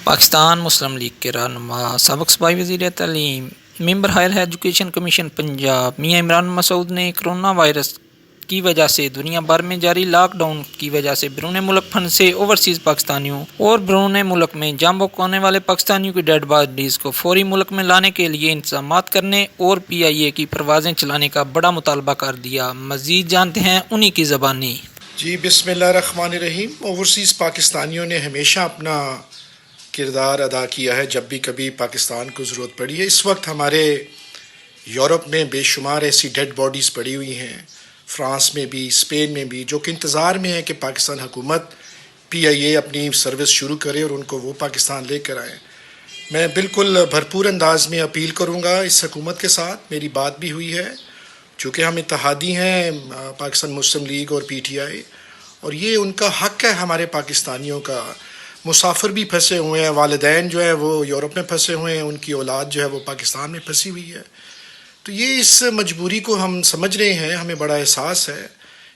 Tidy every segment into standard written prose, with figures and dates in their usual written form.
پاکستان مسلم league کے رہنما سابق صوبائی وزیر تعلیم ممبر ہائر ایجوکیشن کمیشن پنجاب میاں عمران مسعود نے کرونا وائرس کی وجہ سے دنیا بھر میں جاری لاک ڈاؤن کی وجہ سے بیرون ملک پھنسے اوورسیز پاکستانیوں اور بیرون ملک میں جام بک ہونے والے پاکستانیوں کی ڈیڈ باڈیز کو فوری ملک میں لانے کے لیے انتظامات کرنے اور PIA کی پروازیں چلانے کا بڑا مطالبہ کر دیا۔ مزید جانتے ہیں انہی کی زبانی۔ جی بسم اللہ الرحمن الرحیم۔ اوورسیز پاکستانیوں نے ہمیشہ اپنا کردار ادا کیا ہے جب بھی کبھی پاکستان کو ضرورت پڑی ہے۔ اس وقت ہمارے یورپ میں بے شمار ایسی ڈیڈ باڈیز پڑی ہوئی ہیں، فرانس میں بھی، اسپین میں بھی، جو کہ انتظار میں ہے کہ پاکستان حکومت PIA اپنی سروس شروع کرے اور ان کو وہ پاکستان لے کر آئیں۔ میں بالکل بھرپور انداز میں اپیل کروں گا اس حکومت کے ساتھ، میری بات بھی ہوئی ہے، چونکہ ہم اتحادی ہیں پاکستان مسلم لیگ اور PTI، اور یہ ان کا حق ہے ہمارے پاکستانیوں کا۔ مسافر بھی پھنسے ہوئے ہیں، والدین جو ہیں وہ یورپ میں پھنسے ہوئے ہیں، ان کی اولاد جو ہے وہ پاکستان میں پھنسی ہوئی ہے، تو یہ اس مجبوری کو ہم سمجھ رہے ہیں، ہمیں بڑا احساس ہے۔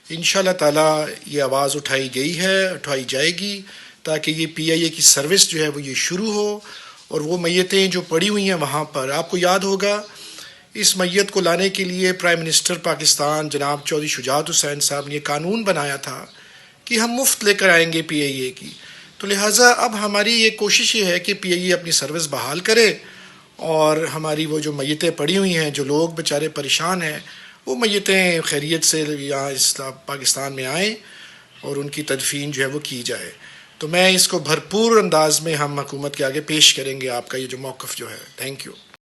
انشاءاللہ تعالی یہ آواز اٹھائی گئی ہے، اٹھائی جائے گی تاکہ یہ PIA کی سروس جو ہے وہ یہ شروع ہو، اور وہ میتیں جو پڑی ہوئی ہیں وہاں پر، آپ کو یاد ہوگا اس میت کو لانے کے لیے پرائم منسٹر پاکستان جناب چودھری شجاعت حسین صاحب نے یہ قانون بنایا تھا کہ ہم مفت لے کر آئیں گے PIA کی، تو لہٰذا اب ہماری یہ کوشش یہ ہے کہ PIA اپنی سروس بحال کرے، اور ہماری وہ جو میتیں پڑی ہوئی ہیں، جو لوگ بیچارے پریشان ہیں، وہ میتیں خیریت سے یہاں اس پاکستان میں آئیں اور ان کی تدفین جو ہے وہ کی جائے۔ تو میں اس کو بھرپور انداز میں ہم حکومت کے آگے پیش کریں گے، آپ کا یہ جو موقف جو ہے۔ Thank you.